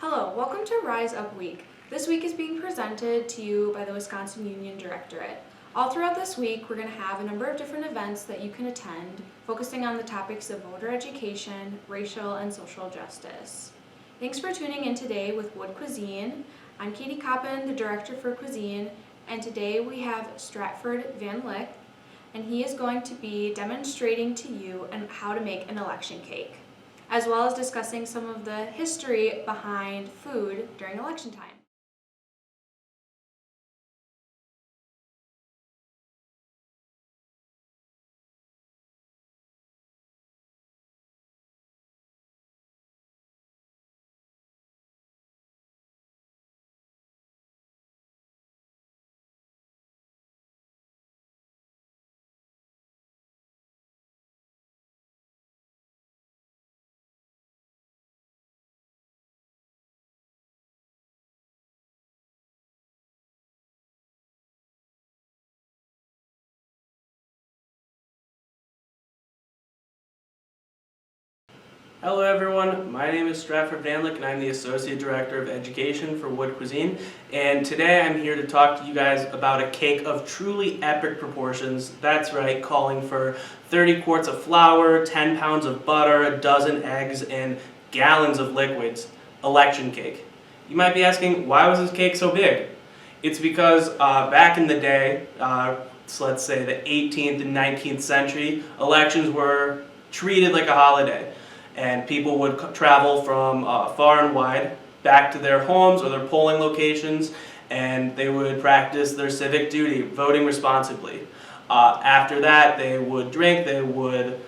Hello, welcome to Rise Up Week. This week is being presented to you by the Wisconsin Union Directorate. All throughout this week, we're going to have a number of different events that you can attend, focusing on the topics of voter education, racial and social justice. Thanks for tuning in today with WUD Cuisine. I'm Katie Coppin, the Director for Cuisine, and today we have Stratford Van Lick, and he is going to be demonstrating to you how to make an election cake, as well as discussing some of the history behind food during election time. Hello everyone, my name is Stratford Van Lick and I'm the Associate Director of Education for WUD Cuisine, and today I'm here to talk to you guys about a cake of truly epic proportions. That's right, calling for 30 quarts of flour, 10 pounds of butter, a dozen eggs, and gallons of liquids. Election cake. You might be asking, why was this cake so big? It's because back in the day, so let's say the 18th and 19th century, elections were treated like a holiday. And people would travel from far and wide back to their homes or their polling locations, and they would practice their civic duty, voting responsibly. After that, they would drink, they would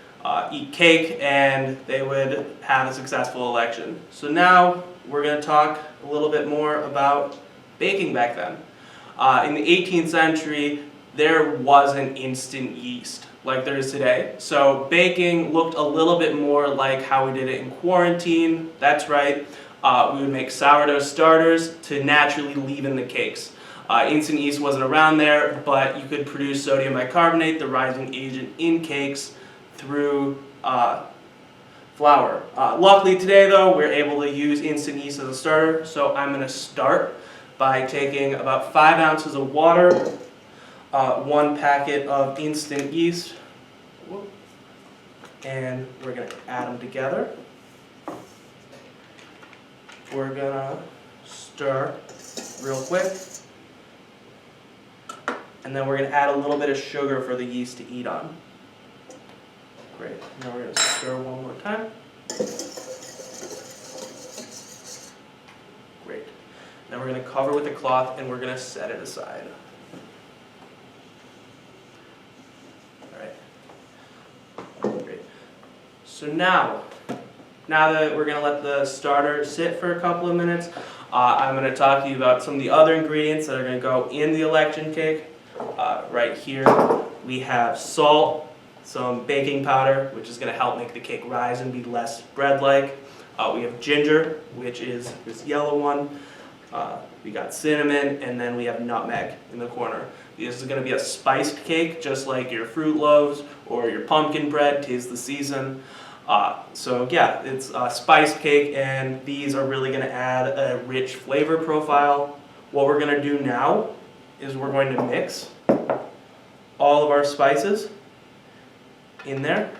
eat cake, and they would have a successful election. So now we're going to talk a little bit more about baking back then. In the 18th century, there wasn't instant yeast like there is today. So baking looked a little bit more like how we did it in quarantine. That's right, we would make sourdough starters to naturally leaven the cakes. Instant yeast wasn't around there, but you could produce sodium bicarbonate, the rising agent in cakes, through flour. Luckily today though, we're able to use instant yeast as a starter, so I'm going to start by taking about 5 ounces of water, 1 packet of instant yeast, and we're going to add them together. We're going to stir real quick, and then we're going to add a little bit of sugar for the yeast to eat on. Great. Now we're going to stir one more time. Great. Now we're going to cover with a cloth and we're going to set it aside. So now that we're going to let the starter sit for a couple of minutes, I'm going to talk to you about some of the other ingredients that are going to go in the election cake. Right here we have salt, some baking powder, which is going to help make the cake rise and be less bread-like. We have ginger, which is this yellow one. We got cinnamon, and then we have nutmeg in the corner. This is going to be a spiced cake, just like your Fruit Loaves or your pumpkin bread, 'tis the season. So yeah, it's a spiced cake, and these are really going to add a rich flavor profile. What we're going to do now is we're going to mix all of our spices in there.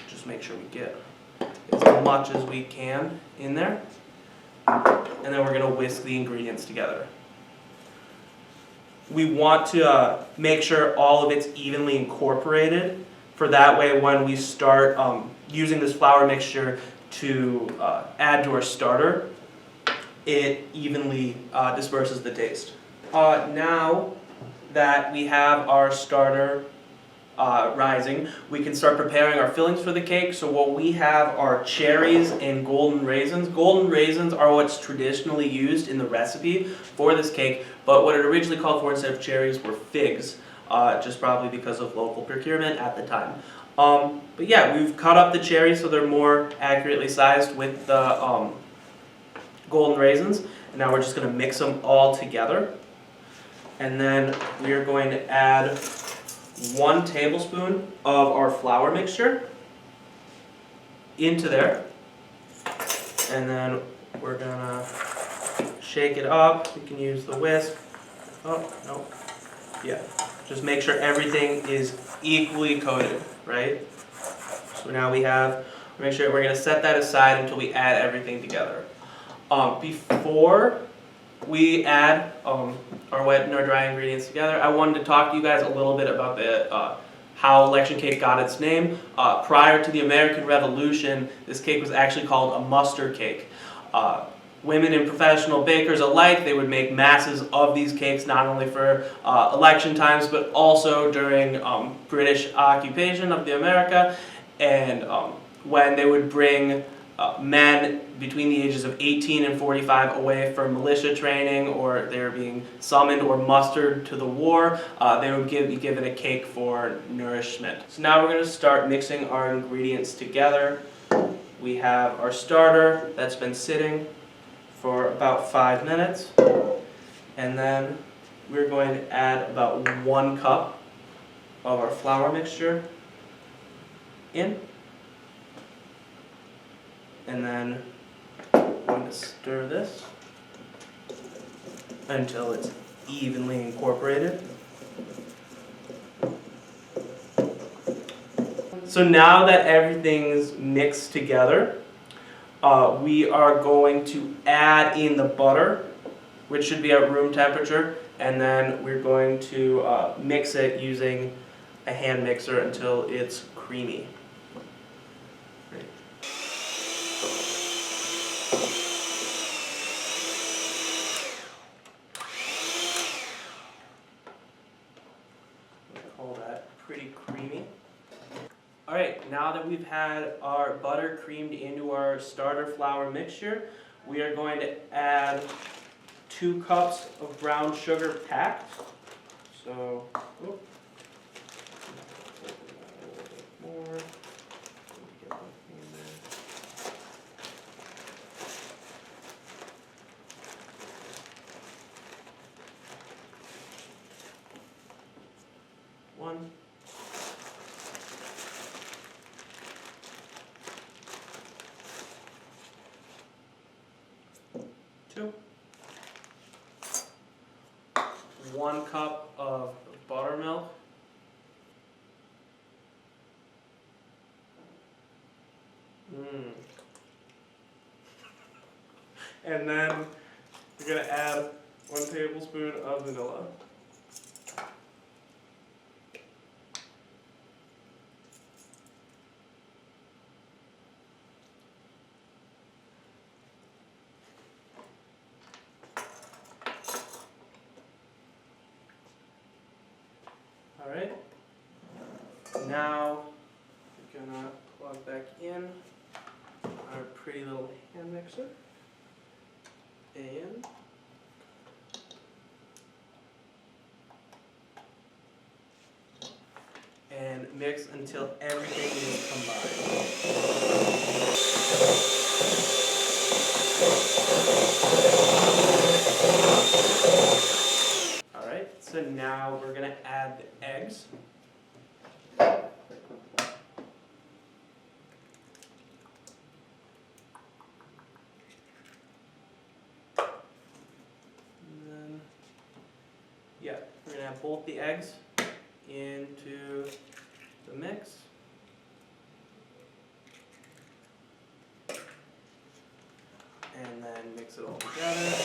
Just make sure we get as much as we can in there. And then we're going to whisk the ingredients together. We want to make sure all of it's evenly incorporated, for that way when we start using this flour mixture to add to our starter, it evenly disperses the taste. Now that we have our starter rising, we can start preparing our fillings for the cake. So what we have are cherries and golden raisins. Golden raisins are what's traditionally used in the recipe for this cake, but what it originally called for instead of cherries were figs, just probably because of local procurement at the time. But yeah, we've cut up the cherries so they're more accurately sized with the golden raisins, and now we're just going to mix them all together. And then we are going to add 1 tablespoon of our flour mixture into there, and then We're gonna shake it up. We can use the whisk. Oh, no. Yeah. Just make sure everything is equally coated, right? So now make sure we're gonna set that aside until we add everything together. Before we add our wet and our dry ingredients together, I wanted to talk to you guys a little bit about how election cake got its name. Prior to the American Revolution, this cake was actually called a mustard cake. Women and professional bakers alike, they would make masses of these cakes not only for election times but also during British occupation of the America, and when they would bring men between the ages of 18 and 45 away for militia training, or they were being summoned or mustered to the war, they would be given a cake for nourishment. So now we're going to start mixing our ingredients together. We have our starter that's been sitting for about 5 minutes, and then we're going to add about 1 cup of our flour mixture in. And then I'm going to stir this until it's evenly incorporated. So now that everything's mixed together, we are going to add in the butter, which should be at room temperature, and then we're going to mix it using a hand mixer until it's creamy. Call that pretty creamy. Alright, now that we've had our butter creamed into our starter flour mixture, we are going to add 2 cups of brown sugar packed. So, more. One. 2. 1 cup of buttermilk. And then we're going to add 1 tablespoon of vanilla. Alright, now we're gonna plug back in our pretty little hand mixer and mix until everything is combined. Alright, so now we're going to add the eggs. We're going to add both the eggs into the mix. And then mix it all together.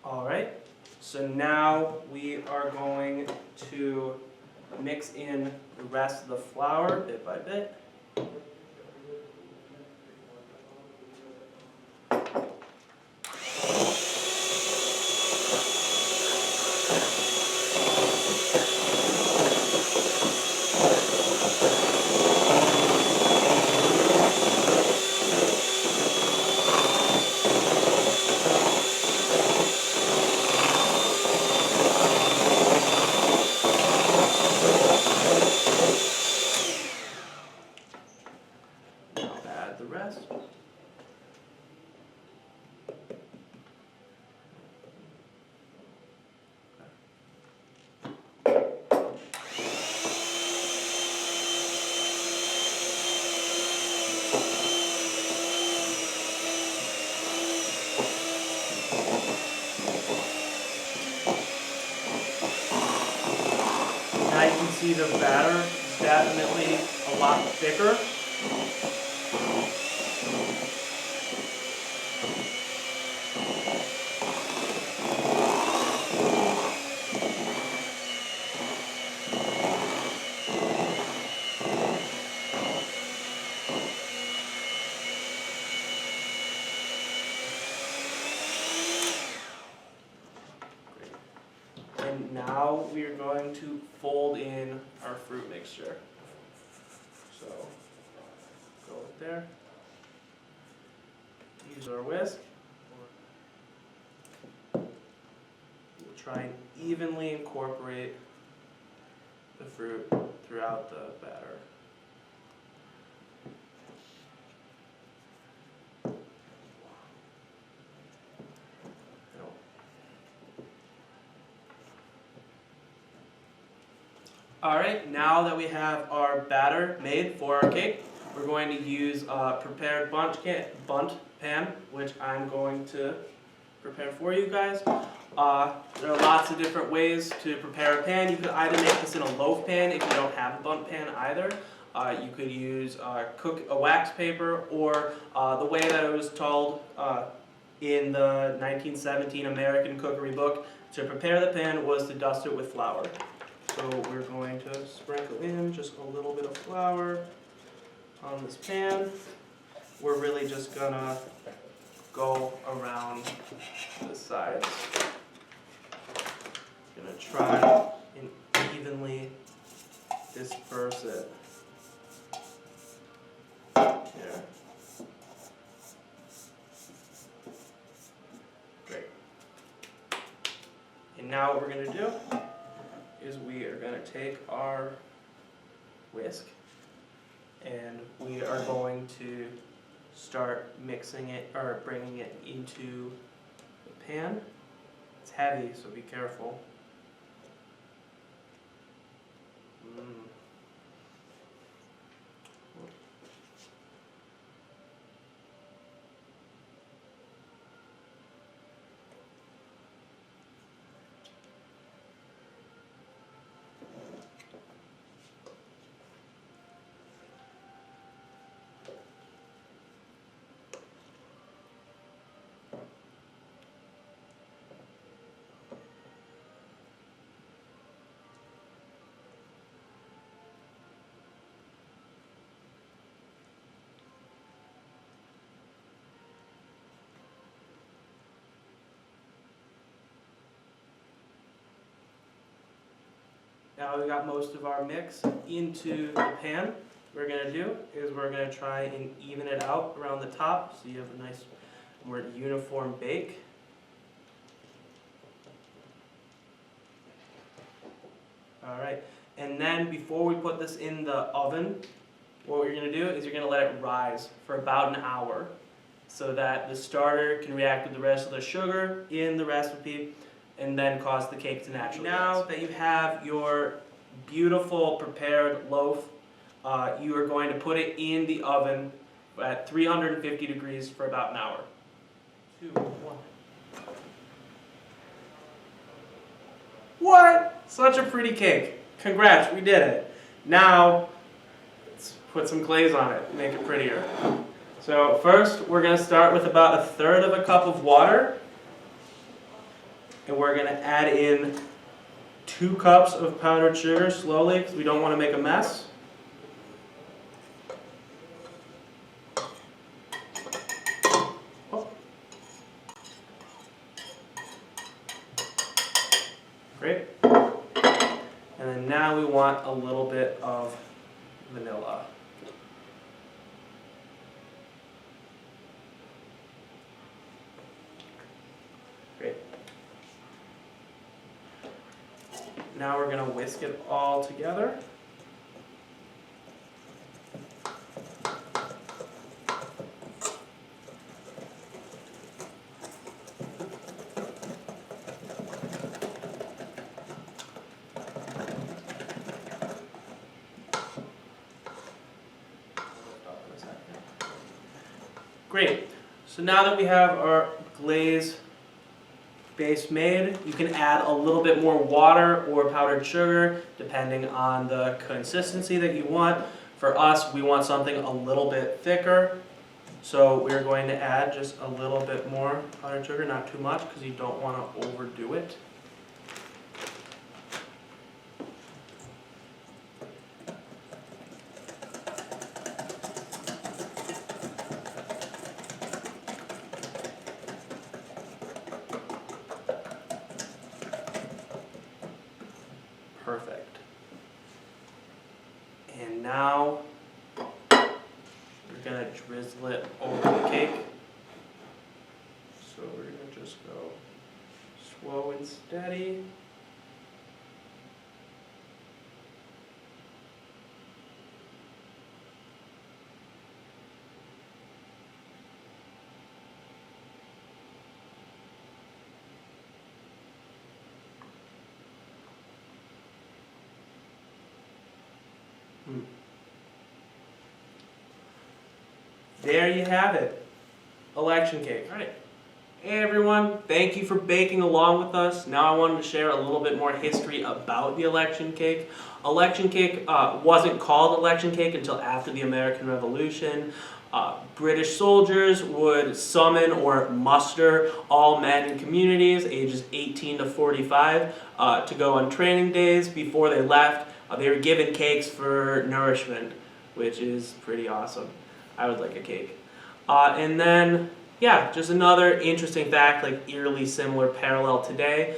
Alright, so now we are going to mix in the rest of the flour bit by bit. see the batter is definitely a lot thicker. And now we are going to fold in our fruit mixture. So, go right there. Use our whisk. We'll try and evenly incorporate the fruit throughout the batter. Alright, now that we have our batter made for our cake, we're going to use a prepared bundt pan, which I'm going to prepare for you guys. There are lots of different ways to prepare a pan. You could either make this in a loaf pan if you don't have a bundt pan either. You could use a wax paper, or the way that it was told in the 1917 American Cookery book to prepare the pan was to dust it with flour. So we're going to sprinkle in just a little bit of flour on this pan. We're really just gonna go around the sides. Gonna try and evenly disperse it. Here. Great. And now what we're gonna do is we are going to take our whisk and we are going to start mixing it, or bringing it into the pan. It's heavy, so be careful. Now we've got most of our mix into the pan. What we're going to do is we're going to try and even it out around the top so you have a nice, more uniform bake. Alright, and then before we put this in the oven, what you're going to do is you're going to let it rise for about an hour so that the starter can react with the rest of the sugar in the recipe and then cause the cake to naturally rise. Now that you have your beautiful prepared loaf, you are going to put it in the oven at 350 degrees for about an hour. 2, 1. What? Such a pretty cake. Congrats, we did it. Now, let's put some glaze on it, make it prettier. So first, we're going to start with about 1/3 of a cup of water. And we're going to add in 2 cups of powdered sugar slowly because we don't want to make a mess. Oh. Great. And then now we want a little bit of vanilla. Great. Now we're going to whisk it all together. Great. So now that we have our glaze base made. You can add a little bit more water or powdered sugar depending on the consistency that you want. For us, we want something a little bit thicker, so we're going to add just a little bit more powdered sugar, not too much because you don't want to overdo it. Perfect. And now we're going to drizzle it over the cake. So we're going to just go slow and steady. There you have it, election cake. All right. Hey everyone, thank you for baking along with us. Now I wanted to share a little bit more history about the election cake. Election cake wasn't called election cake until after the American Revolution. British soldiers would summon or muster all men in communities ages 18 to 45 to go on training days. Before they left, they were given cakes for nourishment, which is pretty awesome. I would like a cake. And then, yeah, just another interesting fact, like eerily similar parallel today.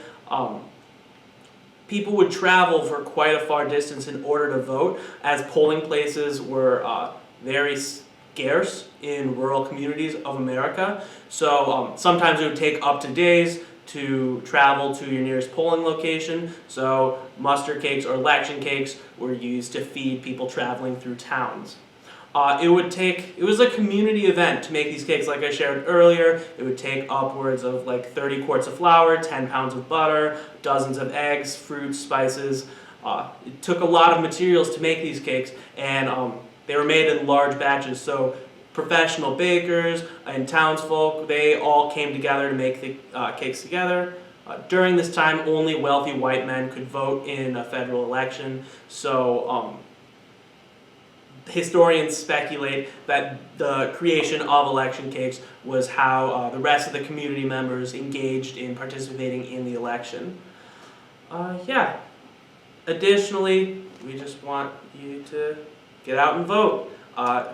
People would travel for quite a far distance in order to vote, as polling places were very scarce in rural communities of America. So sometimes it would take up to days to travel to your nearest polling location. So muster cakes or election cakes were used to feed people traveling through towns. It was a community event to make these cakes, like I shared earlier. It would take upwards of like 30 quarts of flour, 10 pounds of butter, dozens of eggs, fruits, spices. It took a lot of materials to make these cakes, and they were made in large batches. So professional bakers and townsfolk, they all came together to make the cakes together. During this time, only wealthy white men could vote in a federal election. So historians speculate that the creation of election cakes was how the rest of the community members engaged in participating in the election. Yeah. Additionally, we just want you to get out and vote.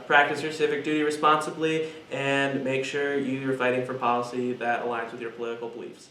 Practice your civic duty responsibly, and make sure you're fighting for policy that aligns with your political beliefs.